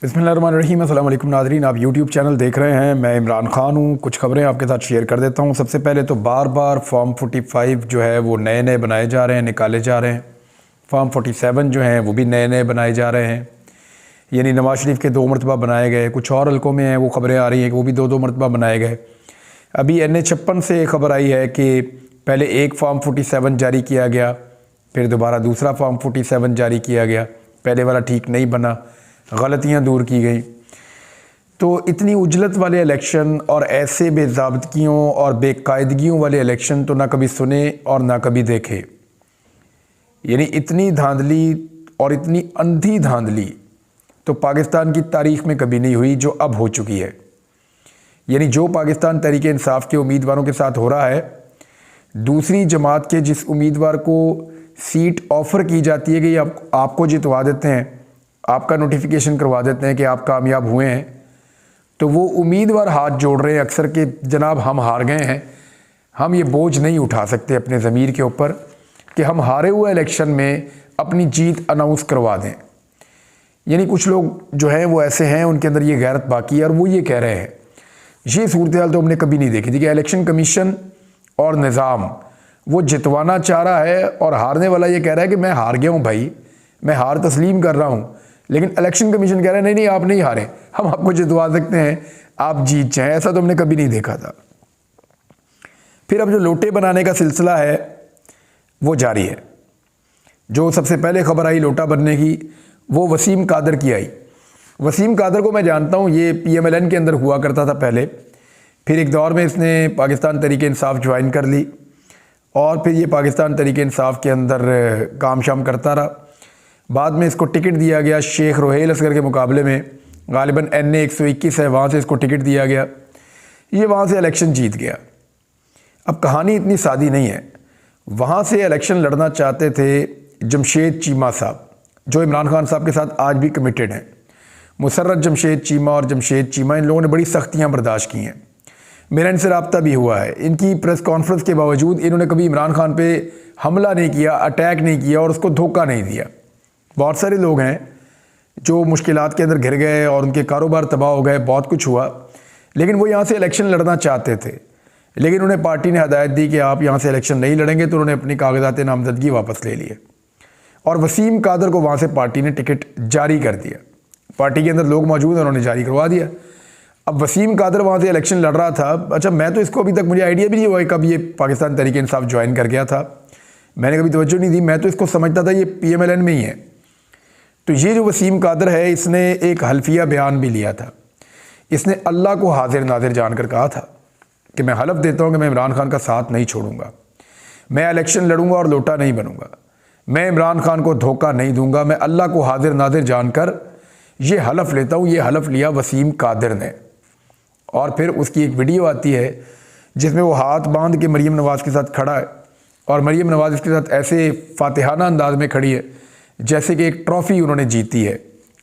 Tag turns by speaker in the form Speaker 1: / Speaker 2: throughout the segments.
Speaker 1: बिस्मिल्लाहिर्रहमानिर्रहीम। अस्सलाम वालेकुम नाज़रीन, आप यूट्यूब चैनल देख रहे हैं। मैं इमरान खान हूँ। कुछ खबरें आपके साथ शेयर कर देता हूँ। सबसे पहले तो बार बार फॉर्म 45 जो है वो नए नए बनाए जा रहे हैं, निकाले जा रहे हैं। फॉर्म 47 जो हैं वो भी नए नए बनाए जा रहे हैं, यानी नवाज शरीफ के 2 मरतबा बनाए गए। कुछ और हल्कों में हैं वो खबरें आ रही हैं कि वो भी 2-2 मरतबा बनाए गए। अभी NA56 से खबर आई है कि पहले एक फॉर्म 47 जारी किया गया, फिर दोबारा दूसरा फॉर्म 47 जारी किया गया। पहले वाला ठीक नहीं बना, गलतियां दूर की गई। तो इतनी उजलत वाले इलेक्शन और ऐसे बेज़ाब्तगियों और बेकायदगियों वाले इलेक्शन तो ना कभी सुने और ना कभी देखे। यानी इतनी धांधली और इतनी अंधी धांधली तो पाकिस्तान की तारीख़ में कभी नहीं हुई जो अब हो चुकी है। यानी जो पाकिस्तान तहरीक इंसाफ के उम्मीदवारों के साथ हो रहा है, दूसरी जमात के जिस उम्मीदवार को सीट ऑफ़र की जाती है कि आपको जितवा देते हैं, आपका नोटिफिकेशन करवा देते हैं कि आप कामयाब हुए हैं, तो वो उम्मीदवार हाथ जोड़ रहे हैं अक्सर कि जनाब हम हार गए हैं, हम ये बोझ नहीं उठा सकते अपने ज़मीर के ऊपर कि हम हारे हुए इलेक्शन में अपनी जीत अनाउंस करवा दें। यानी कुछ लोग जो हैं वो ऐसे हैं, उनके अंदर ये गैरत बाकी है और वो ये कह रहे हैं। ये सूरत हाल तो हमने कभी नहीं देखी थी कि इलेक्शन कमीशन और निज़ाम वो जितवाना चाह रहा है और हारने वाला ये कह रहा है कि मैं हार गया हूँ भाई, मैं हार तस्लीम कर रहा हूँ। लेकिन इलेक्शन कमीशन कह रहा है नहीं नहीं आप नहीं हारे, हम आपको जितवा सकते हैं, आप जीत जाएं। ऐसा तो हमने कभी नहीं देखा था। फिर अब जो लोटे बनाने का सिलसिला है वो जारी है। जो सबसे पहले खबर आई लोटा बनने की, वो वसीम कादर की आई। वसीम कादर को मैं जानता हूँ, ये PMLN के अंदर हुआ करता था पहले, फिर एक दौर में इसने पाकिस्तान तहरीक इंसाफ ज्वाइन कर ली और फिर ये पाकिस्तान तहरीक इंसाफ के अंदर काम शाम करता रहा। बाद में इसको टिकट दिया गया शेख रोहेल असगर के मुकाबले में, गालिबन NA121 है, वहाँ से इसको टिकट दिया गया, ये वहाँ से इलेक्शन जीत गया। अब कहानी इतनी सादी नहीं है। वहाँ से इलेक्शन लड़ना चाहते थे जमशेद चीमा साहब, जो इमरान खान साहब के साथ आज भी कमिटेड हैं। मुसर्रत जमशेद चीमा और जमशेद चीमा, इन लोगों ने बड़ी सख्तियाँ बर्दाश्त की हैं। मेरा इनसे रब्ता भी हुआ है। इनकी प्रेस कॉन्फ्रेंस के बावजूद इन्होंने कभी इमरान खान पे हमला नहीं किया, अटैक नहीं किया और उसको धोखा नहीं दिया। बहुत सारे लोग हैं जो मुश्किलात के अंदर घिर गए और उनके कारोबार तबाह हो गए, बहुत कुछ हुआ, लेकिन वो यहाँ से इलेक्शन लड़ना चाहते थे। लेकिन उन्हें पार्टी ने हदायत दी कि आप यहाँ से इलेक्शन नहीं लड़ेंगे, तो उन्होंने अपनी कागजात नामजदगी वापस ले लिए और वसीम कादर को वहाँ से पार्टी ने टिकट जारी कर दिया। पार्टी के अंदर लोग मौजूद हैं, उन्होंने जारी करवा दिया। अब वसीम कादर वहाँ से इलेक्शन लड़ रहा था। अच्छा, मैं तो इसको अभी तक मुझे आइडिया भी नहीं हुआ कब ये पाकिस्तान तहरीक इंसाफ ज्वाइन कर गया था, मैंने कभी तवज्जो नहीं दी। मैं तो इसको समझता था ये PMLN में ही है। तो ये जो वसीम कादर है, इसने एक हल्फिया बयान भी लिया था। इसने अल्लाह को हाजिर नाजिर जानकर कहा था कि मैं हलफ देता हूँ कि मैं इमरान खान का साथ नहीं छोड़ूंगा, मैं इलेक्शन लड़ूंगा और लोटा नहीं बनूंगा, मैं इमरान खान को धोखा नहीं दूंगा, मैं अल्लाह को हाजिर नाजिर जानकर ये हलफ लेता हूँ। ये हलफ लिया वसीम कादर ने। और फिर उसकी एक वीडियो आती है जिसमें वो हाथ बांध के मरीम नवाज़ के साथ खड़ा है और मरीम नवाज़ इसके साथ ऐसे फातिहाना अंदाज में खड़ी है जैसे कि एक ट्रॉफ़ी उन्होंने जीती है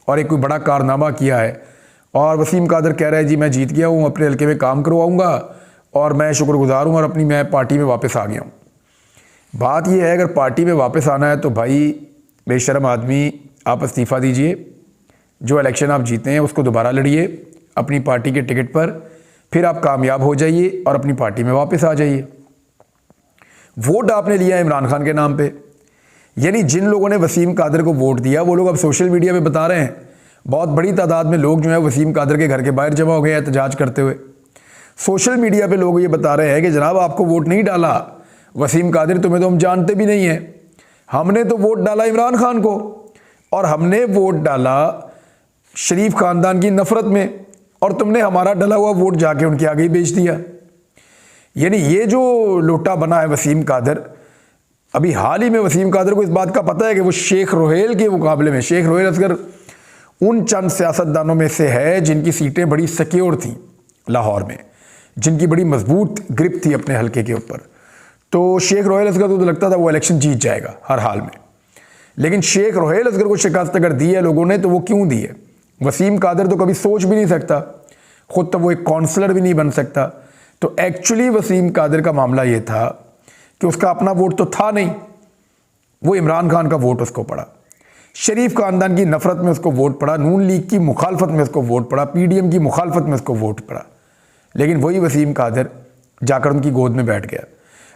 Speaker 1: और एक कोई बड़ा कारनामा किया है। और वसीम कादर कह रहा है जी मैं जीत गया हूँ, अपने हल्के में काम करवाऊँगा और मैं शुक्रगुजार हूँ और मैं पार्टी में वापस आ गया हूँ। बात यह है, अगर पार्टी में वापस आना है तो भाई बेशर्म आदमी, आप इस्तीफ़ा दीजिए, जो इलेक्शन आप जीते हैं उसको दोबारा लड़िए अपनी पार्टी के टिकट पर, फिर आप कामयाब हो जाइए और अपनी पार्टी में वापस आ जाइए। वोट आपने लिया इमरान खान के नाम पे। यानी जिन लोगों ने वसीम कादर को वोट दिया वो लोग अब सोशल मीडिया पे बता रहे हैं, बहुत बड़ी तादाद में लोग जो है वसीम कादर के घर के बाहर जमा हो गए एहतजाज करते हुए। सोशल मीडिया पे लोग ये बता रहे हैं कि जनाब आपको वोट नहीं डाला वसीम कादर, तुम्हें तो हम जानते भी नहीं हैं, हमने तो वोट डाला इमरान खान को और हमने वोट डाला शरीफ ख़ानदान की नफ़रत में और तुमने हमारा डला हुआ वोट जाके उनके आगे ही बेच दिया। यानी ये जो लोटा बना है वसीम कादर, अभी हाल ही में वसीम कादर को इस बात का पता है कि वो शेख रोहेल के मुकाबले में, शेख रोहेल असगर उन चंद सियासतदानों में से है जिनकी सीटें बड़ी सिक्योर थीं लाहौर में, जिनकी बड़ी मजबूत ग्रिप थी अपने हल्के के ऊपर। तो शेख रोहेल असगर को तो लगता था वो इलेक्शन जीत जाएगा हर हाल में, लेकिन शेख रोहेल असगर को शिकस्त अगर दी है लोगों ने तो वो क्यों दी है? वसीम कादर तो कभी सोच भी नहीं सकता, ख़ुद तो वो एक काउंसलर भी नहीं बन सकता। तो एक्चुअली वसीम कादर का मामला ये था कि उसका अपना वोट तो था नहीं, वो इमरान खान का वोट उसको पड़ा। शरीफ खानदान की नफरत में उसको वोट पड़ा, नून लीग की मुखालफत में उसको वोट पड़ा, पीडीएम की मुखालफत में उसको वोट पड़ा, लेकिन वही वसीम कादर जाकर उनकी गोद में बैठ गया।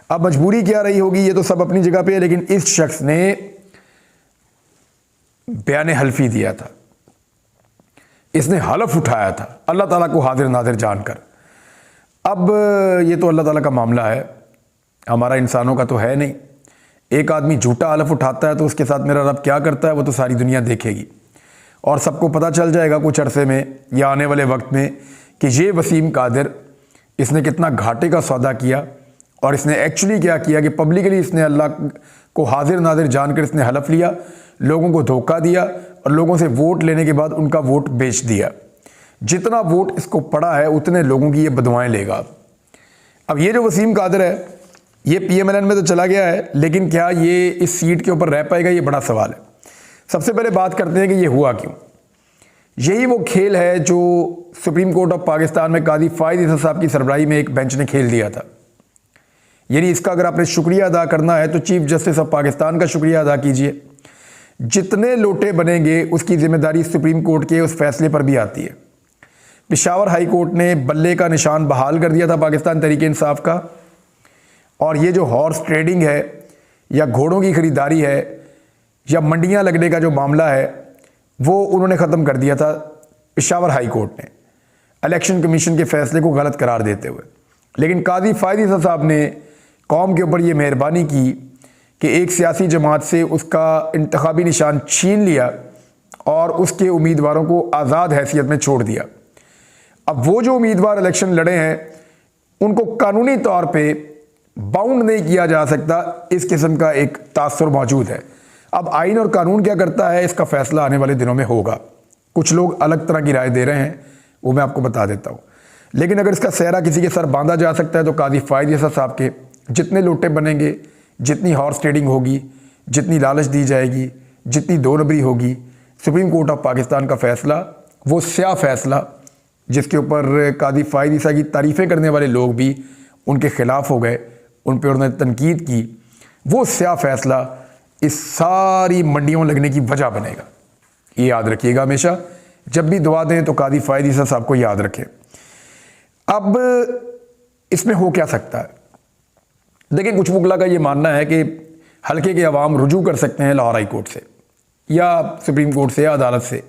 Speaker 1: अब मजबूरी क्या रही होगी ये तो सब अपनी जगह पे है, लेकिन इस शख्स ने बयान हल्फी दिया था, इसने हलफ उठाया था अल्लाह ताला को हाजिर नाजिर जानकर। अब ये तो अल्लाह ताला का मामला है, हमारा इंसानों का तो है नहीं। एक आदमी झूठा हलफ उठाता है तो उसके साथ मेरा रब क्या करता है वो तो सारी दुनिया देखेगी, और सबको पता चल जाएगा कुछ अरसे में या आने वाले वक्त में कि ये वसीम कादिर इसने कितना घाटे का सौदा किया, और इसने एक्चुअली क्या किया कि पब्लिकली इसने अल्लाह को हाजिर नाजिर जानकर इसने हलफ लिया, लोगों को धोखा दिया और लोगों से वोट लेने के बाद उनका वोट बेच दिया। जितना वोट इसको पड़ा है उतने लोगों की ये बदुआएं लेगा। अब ये जो वसीम कादिर है ये PMLN में तो चला गया है, लेकिन क्या ये इस सीट के ऊपर रह पाएगा, ये बड़ा सवाल है। सबसे पहले बात करते हैं कि ये हुआ क्यों। यही वो खेल है जो सुप्रीम कोर्ट ऑफ पाकिस्तान में काजी फ़ाइज़ ईसा साहब की सरबराही में एक बेंच ने खेल दिया था। यानी इसका अगर आपने शुक्रिया अदा करना है तो चीफ जस्टिस ऑफ पाकिस्तान का शुक्रिया अदा कीजिए। जितने लोटे बनेंगे उसकी जिम्मेदारी सुप्रीम कोर्ट के उस फैसले पर भी आती है। पेशावर हाई कोर्ट ने बल्ले का निशान बहाल कर दिया था पाकिस्तान तहरीक इंसाफ का, और ये जो हॉर्स ट्रेडिंग है या घोड़ों की ख़रीदारी है या मंडियां लगने का जो मामला है वो उन्होंने ख़त्म कर दिया था पेशावर हाई कोर्ट ने इलेक्शन कमीशन के फ़ैसले को गलत करार देते हुए। लेकिन काजी फ़ाइज़ ईसा साहब ने कौम के ऊपर ये मेहरबानी की कि एक सियासी जमात से उसका इंतखाबी निशान छीन लिया और उसके उम्मीदवारों को आज़ाद हैसियत में छोड़ दिया। अब वो जो उम्मीदवार इलेक्शन लड़े हैं उनको कानूनी तौर पे बाउंड नहीं किया जा सकता, इस किस्म का एक तासुर मौजूद है। अब आइन और कानून क्या करता है इसका फैसला आने वाले दिनों में होगा। कुछ लोग अलग तरह की राय दे रहे हैं, वो मैं आपको बता देता हूँ। लेकिन अगर इसका सहरा किसी के सर बांधा जा सकता है तो काजी फ़ाइज़ ईसा साहब के जितने लोटे बनेंगे, जितनी हॉर्स ट्रेडिंग होगी, जितनी लालच दी जाएगी, जितनी दो नंबरी होगी, सुप्रीम कोर्ट ऑफ पाकिस्तान का फ़ैसला, वो स्या फ़ैसला जिसके ऊपर काजी फ़ाइज़ ईसा की तारीफ़ें करने वाले लोग भी उनके ख़िलाफ़ हो गए, उन पर उन्होंने तनकीद की, वो स्या फ़ैसला इस सारी मंडियों लगने की वजह बनेगा। ये याद रखिएगा, हमेशा जब भी दुआ दें तो काजी फ़ाइज़ ईसा साहब को याद रखें। अब इसमें हो क्या सकता है, देखिए कुछ मुगला का ये मानना है कि हल्के के अवाम रुजू कर सकते हैं लाहौर हाई कोर्ट से या सुप्रीम कोर्ट से या अदालत से,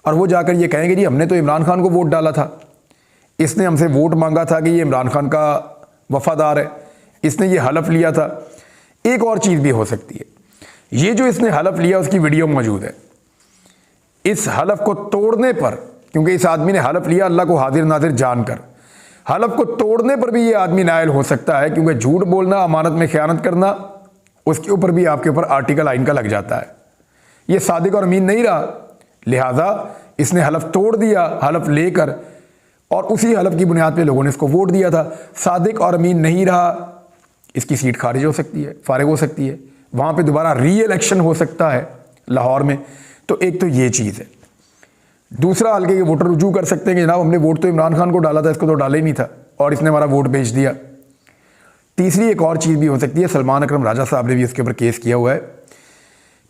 Speaker 1: और वो जाकर ये कहेंगे जी हमने तो इमरान खान को वोट डाला था, इसने हमसे वोट मांगा था कि ये इमरान खान का वफादार है, इसने ये हलफ लिया था। एक और चीज़ भी हो सकती है, ये जो इसने हलफ लिया उसकी वीडियो मौजूद है। इस हलफ को तोड़ने पर, क्योंकि इस आदमी ने हलफ लिया अल्लाह को हाजिर नाजिर जानकर, हलफ को तोड़ने पर भी ये आदमी नायल हो सकता है, क्योंकि झूठ बोलना, अमानत में ख़यानत करना, उसके ऊपर भी आपके ऊपर आर्टिकल आइन का लग जाता है। ये सादिक और अमीन नहीं रहा, लिहाजा इसने हलफ तोड़ दिया, हलफ लेकर, और उसी हलफ की बुनियाद पे लोगों ने इसको वोट दिया था। सादिक और अमीन नहीं रहा, इसकी सीट खारिज हो सकती है, फारिग हो सकती है, वहाँ पे दोबारा री इलेक्शन हो सकता है लाहौर में। तो एक तो ये चीज़ है। दूसरा, हल्के के वोटर रुजू कर सकते हैं कि जनाब हमने वोट तो इमरान खान को डाला था, इसको तो डाला ही नहीं था और इसने हमारा वोट बेच दिया। तीसरी एक और चीज़ भी हो सकती है, सलमान अकरम राजा साहब ने भी इसके ऊपर केस किया हुआ है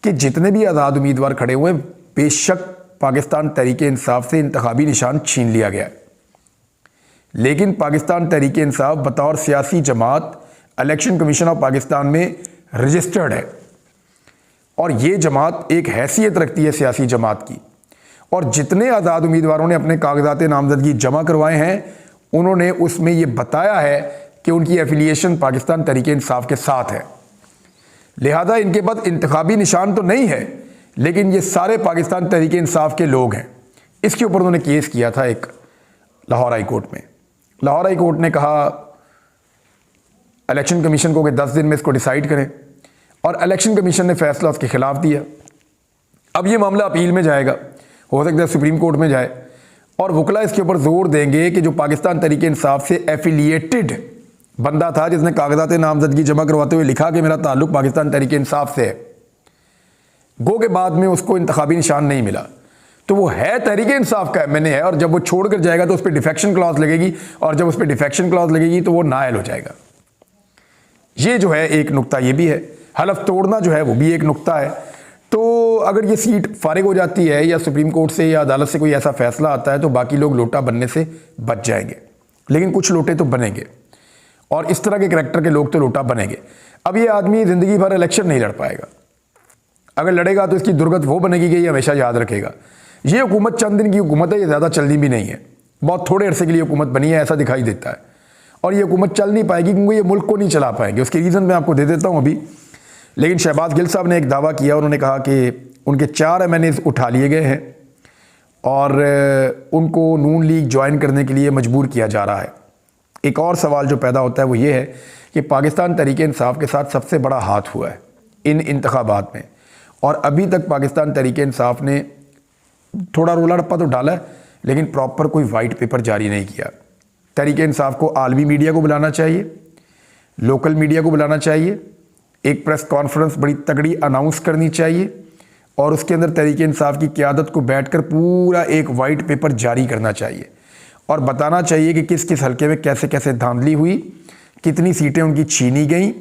Speaker 1: कि जितने भी आज़ाद उम्मीदवार खड़े हुए हैं बेशक पाकिस्तान तहरीक इंसाफ से इंतखाबी निशान छीन लिया गया है, लेकिन पाकिस्तान तहरीक इंसाफ बतौर सियासी जमात इलेक्शन कमीशन ऑफ पाकिस्तान में रजिस्टर्ड है, और ये जमात एक हैसियत रखती है सियासी जमात की। और जितने आज़ाद उम्मीदवारों ने अपने कागजात नामजदगी जमा करवाए हैं उन्होंने उसमें ये बताया है कि उनकी एफिलिएशन पाकिस्तान तहरीक इंसाफ के साथ है, लिहाजा इनके पास इंतखाबी निशान तो नहीं है, लेकिन ये सारे पाकिस्तान तहरीक इंसाफ के लोग हैं। इसके ऊपर उन्होंने केस किया था एक लाहौर हाई कोर्ट में। लाहौर हाई कोर्ट ने कहा इलेक्शन कमीशन को कि 10 दिन में इसको डिसाइड करें, और इलेक्शन कमीशन ने फैसला उसके खिलाफ दिया। अब ये मामला अपील में जाएगा, हो सकता है सुप्रीम कोर्ट में जाए, और वकला इसके ऊपर जोर देंगे कि जो पाकिस्तान तहरीक इंसाफ से एफिलिएटेड बंदा था जिसने कागजात नामजदगी जमा करवाते हुए लिखा कि मेरा ताल्लुक पाकिस्तान तहरीक इंसाफ से है, गो के बाद में उसको इंतखाबी निशान नहीं मिला, तो वो है तहरीक इंसाफ का MNA है, और जब वो छोड़ कर जाएगा तो उस पर डिफेक्शन क्लॉज लगेगी, और जब उस पर डिफेक्शन क्लॉज लगेगी तो वो नायल हो जाएगा। ये जो है एक नुक्ता ये भी है, हलफ तोड़ना जो है वो भी एक नुक्ता है। तो अगर ये सीट फारिग हो जाती है या सुप्रीम कोर्ट से या अदालत से कोई ऐसा फैसला आता है तो बाकी लोग लोटा बनने से बच जाएंगे, लेकिन कुछ लोटे तो बनेंगे और इस तरह के करैक्टर के लोग तो लोटा बनेंगे। अब ये आदमी ज़िंदगी भर इलेक्शन नहीं लड़ पाएगा, अगर लड़ेगा तो इसकी दुर्गत वो बनेगी कि ये हमेशा याद रखेगा। ये हुकूमत चंद दिन की हुकूमत है, ये ज़्यादा चलनी भी नहीं है, बहुत थोड़े अरसे के लिए हुकूमत बनी है ऐसा दिखाई देता है, और ये हुकूमत चल नहीं पाएगी क्योंकि ये मुल्क को नहीं चला पाएंगे। उसके रीज़न मैं आपको दे देता हूँ अभी। लेकिन शहबाज गिल साहब ने एक दावा किया, उन्होंने कहा कि उनके 4 MNAs उठा लिए गए हैं और उनको नून लीग ज्वाइन करने के लिए मजबूर किया जा रहा है। एक और सवाल जो पैदा होता है वो ये है कि पाकिस्तान तहरीक इंसाफ के साथ सबसे बड़ा हाथ हुआ है इन इंतखाबात में, और अभी तक पाकिस्तान तहरीक इंसाफ ने थोड़ा रोला रप्पा तो डाला है लेकिन प्रॉपर कोई वाइट पेपर जारी नहीं किया। तहरीक इंसाफ को आलमी मीडिया को बुलाना चाहिए, लोकल मीडिया को बुलाना चाहिए, एक प्रेस कॉन्फ्रेंस बड़ी तगड़ी अनाउंस करनी चाहिए और उसके अंदर तहरीक इंसाफ की क़यादत को बैठकर पूरा एक वाइट पेपर जारी करना चाहिए और बताना चाहिए कि किस किस हलके में कैसे कैसे धांधली हुई, कितनी सीटें उनकी छीनी गई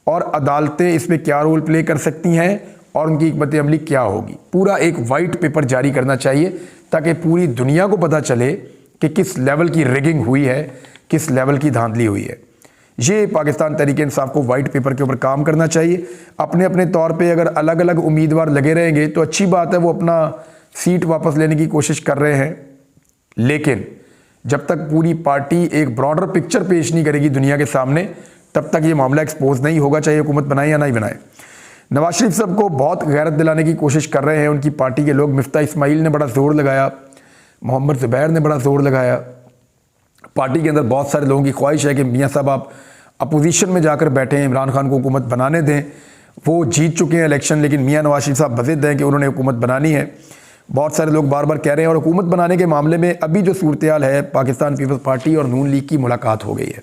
Speaker 1: और अदालतें इसमें क्या रोल प्ले कर सकती हैं और उनकी हिकमत अमली क्या होगी। पूरा एक वाइट पेपर जारी करना चाहिए ताकि पूरी दुनिया को पता चले कि किस लेवल की रिगिंग हुई है, किस लेवल की धांधली हुई है। ये पाकिस्तान तहरीक इंसाफ को वाइट पेपर के ऊपर काम करना चाहिए। अपने अपने तौर पे अगर अलग अलग उम्मीदवार लगे रहेंगे तो अच्छी बात है, वो अपना सीट वापस लेने की कोशिश कर रहे हैं, लेकिन जब तक पूरी पार्टी एक ब्रॉडर पिक्चर पेश नहीं करेगी दुनिया के सामने तब तक ये मामला एक्सपोज नहीं होगा, चाहे हुकूमत बनाए या नहीं बनाए। नवाज शरीफ साहब को बहुत गैरत दिलाने की कोशिश कर रहे हैं उनकी पार्टी के लोग। मिफ्ता इस्माइल ने बड़ा जोर लगाया, मोहम्मद ज़ुबैर ने बड़ा जोर लगाया। पार्टी के अंदर बहुत सारे लोगों की ख्वाहिश है कि मियाँ साहब आप अपोजिशन में जाकर बैठे हैं, इमरान खान को हुकूमत बनाने दें। वो जीत चुके हैं इलेक्शन, लेकिन मियाँ नवाज शरीफ साहब बज़िद हैं कि उन्होंने हुकूमत बनानी है। बहुत सारे लोग बार बार कह रहे हैं, और हुकूमत बनाने के मामले में अभी जो सूरत हाल है, पाकिस्तान पीपल्स पार्टी और नून लीग की मुलाकात हो गई है।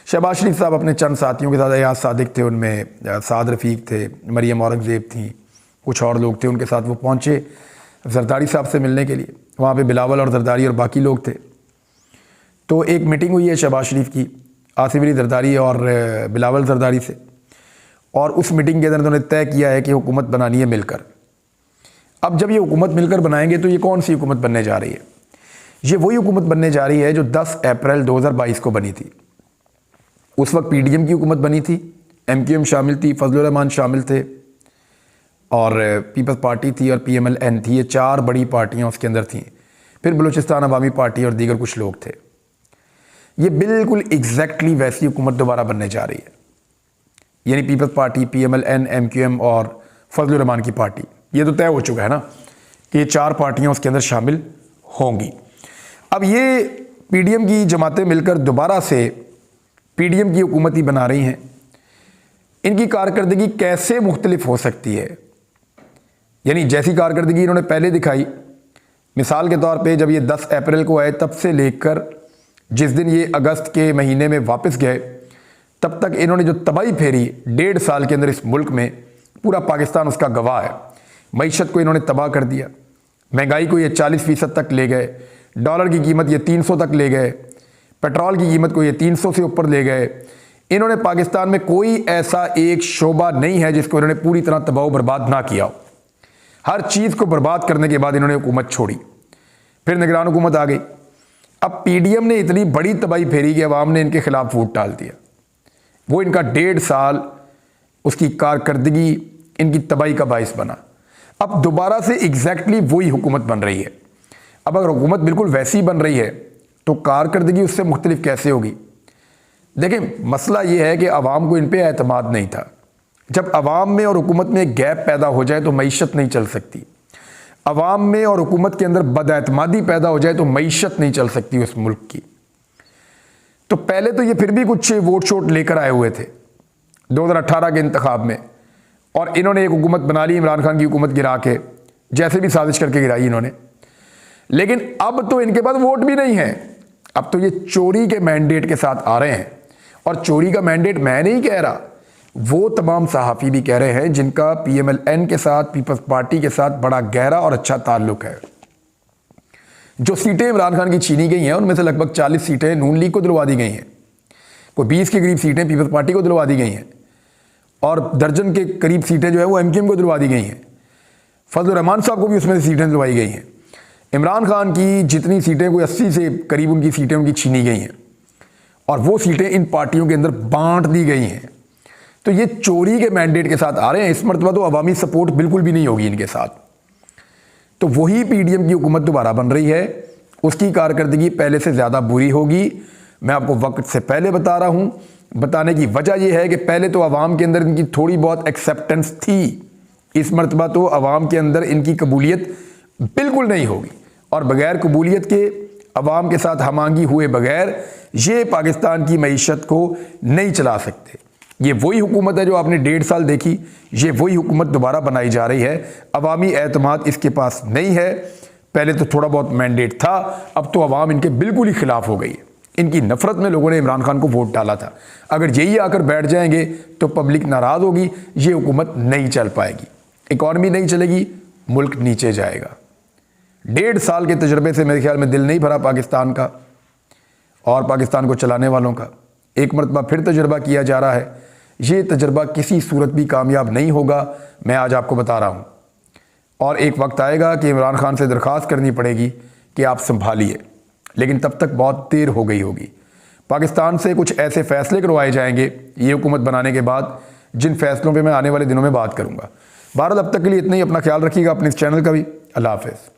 Speaker 1: शहबाज शरीफ साहब अपने चंद साथियों के साथ, एयाज सादिक थे उनमें, साद रफ़ीक थे, मरियम औरंगज़ेब थी, कुछ और लोग थे, उनके साथ वो पहुँचे जरदारी साहब से मिलने के लिए। वहाँ पे बिलावल और जरदारी और बाकी लोग थे। तो एक मीटिंग हुई है शहबाज शरीफ की आसिफ अली जरदारी और बिलावल जरदारी से, और उस मीटिंग के अंदर उन्होंने तय किया है कि हुकूमत बनानी है मिलकर। अब जब ये हुकूमत मिलकर बनाएंगे तो ये कौन सी हुकूमत बनने जा रही है? ये वही हुकूमत बनने जा रही है जो 10 अप्रैल 2022 को बनी थी। उस वक्त PDM की हुकूमत बनी थी, MQM शामिल थी, फजलुर रहमान शामिल थे और पीपल्स पार्टी थी और PMLN थी। ये 4 बड़ी पार्टियाँ उसके अंदर थीं। फिर बलूचिस्तान अवामी पार्टी और दीगर कुछ लोग थे। ये बिल्कुल एग्जैक्टली वैसी हुकूमत दोबारा बनने जा रही है, यानी पीपल्स पार्टी, PMLN, MQM और फजलुर रहमान की पार्टी। ये तो तय हो चुका है ना कि ये 4 पार्टियाँ उसके अंदर शामिल होंगी। अब ये PDM की जमातें मिलकर दोबारा से PDM की हुकूमत ही बना रही हैं। इनकी कारकर्दगी कैसे मुख्तलिफ हो सकती है? यानी जैसी कारकर्दगी इन्होंने पहले दिखाई, मिसाल के तौर पे जब ये 10 अप्रैल को आए तब से लेकर जिस दिन ये अगस्त के महीने में वापस गए तब तक इन्होंने जो तबाही फेरी 1.5 साल के अंदर इस मुल्क में, पूरा पाकिस्तान उसका गवाह है। मईशत को इन्होंने तबाह कर दिया, महंगाई को ये 40% तक ले गए, डॉलर की कीमत ये 300 तक ले गए, पेट्रोल की कीमत को ये 300 से ऊपर ले गए। इन्होंने पाकिस्तान में कोई ऐसा एक शोबा नहीं है जिसको इन्होंने पूरी तरह तबाह बर्बाद ना किया हो। हर चीज़ को बर्बाद करने के बाद इन्होंने हुकूमत छोड़ी, फिर निगरान हुकूमत आ गई। अब PDM ने इतनी बड़ी तबाही फेरी कि अवाम ने इनके खिलाफ वोट डाल दिया। वो इनका 1.5 साल उसकी कारकर्दगी इनकी तबाही का बायस बना। अब दोबारा से एग्जैक्टली वही हुकूमत बन रही है। अब अगर हुकूमत बिल्कुल वैसी बन रही है तो कारकर्दगी उससे मुख्तलिफ कैसे होगी? देखें, मसला ये है कि अवाम को इन पर एतमाद नहीं था। जब अवाम में और हुकूमत में एक गैप पैदा हो जाए तो मईशत नहीं चल सकती। अवाम में और हुकूमत के अंदर बदएतमादी पैदा हो जाए तो मईशत नहीं चल सकती उस मुल्क की। तो पहले तो ये फिर भी कुछ वोट शोट लेकर आए हुए थे 2018 के इंतखाब में, और इन्होंने एक हुकूमत बना ली, इमरान खान की हुकूमत गिरा के, जैसे भी साजिश करके गिराई इन्होंने। लेकिन अब तो इनके पास वोट भी नहीं है। अब तो ये चोरी के मैंडेट के साथ आ रहे हैं, और चोरी का मैंडेट मैं नहीं कह रहा, वो तमाम सहाफ़ी भी कह रहे हैं जिनका PMLN के साथ, पीपल्स पार्टी के साथ बड़ा गहरा और अच्छा ताल्लुक है। जो सीटें इमरान खान की छीनी गई हैं उनमें से लगभग 40 सीटें नून लीग को दिलवा दी गई हैं, कोई 20 के करीब सीटें पीपल्स पार्टी को दिलवा दी गई हैं, और दर्जन के करीब सीटें जो है वो MQM को दिलवा दी गई हैं। फजल रहमान साहब को भी उसमें से सीटें दिलवाई गई हैं। इमरान खान की जितनी सीटें, कोई 80 से करीब उनकी सीटें उनकी छीनी गई हैं और वो सीटें इन पार्टियों के अंदर बांट दी गई हैं। तो ये चोरी के मैंडेट के साथ आ रहे हैं। इस मरतबा तो अवामी सपोर्ट बिल्कुल भी नहीं होगी इनके साथ। तो वही पीडीएम की हुकूमत दोबारा बन रही है, उसकी कारकर्दगी पहले से ज़्यादा बुरी होगी। मैं आपको वक्त से पहले बता रहा हूँ। बताने की वजह यह है कि पहले तो अवाम के अंदर इनकी थोड़ी बहुत एक्सेप्टेंस थी, इस मरतबा तो अवाम के अंदर इनकी कबूलियत बिल्कुल नहीं होगी और बग़ैर कबूलियत के, अवाम के साथ हमांगी हुए बगैर ये पाकिस्तान की मईशत को नहीं चला सकते। ये वही हुकूमत है जो आपने 1.5 साल देखी, ये वही हुकूमत दोबारा बनाई जा रही है। अवामी एतमाद इसके पास नहीं है। पहले तो थोड़ा बहुत मैंडेट था, अब तो अवाम इनके बिल्कुल ही खिलाफ हो गई है। इनकी नफरत में लोगों ने इमरान खान को वोट डाला था। अगर यही आकर बैठ जाएंगे तो पब्लिक नाराज़ होगी, ये हुकूमत नहीं चल पाएगी, इकॉनमी नहीं चलेगी, मुल्क नीचे जाएगा। 1.5 साल के तजर्बे से मेरे ख्याल में दिल नहीं भरा पाकिस्तान का और पाकिस्तान को चलाने वालों का। एक मरतबा फिर तजर्बा किया जा रहा है। ये तजर्बा किसी सूरत भी कामयाब नहीं होगा, मैं आज आपको बता रहा हूँ। और एक वक्त आएगा कि इमरान खान से दरख्वास्त करनी पड़ेगी कि आप संभालिए, लेकिन तब तक बहुत देर हो गई होगी। पाकिस्तान से कुछ ऐसे फ़ैसले करवाए जाएंगे ये हुकूमत बनाने के बाद, जिन फ़ैसलों पे मैं आने वाले दिनों में बात करूँगा। बहरहाल अब तक के लिए इतना ही। अपना ख्याल रखिएगा, अपने इस चैनल का भी। अल्लाह हाफ़िज़।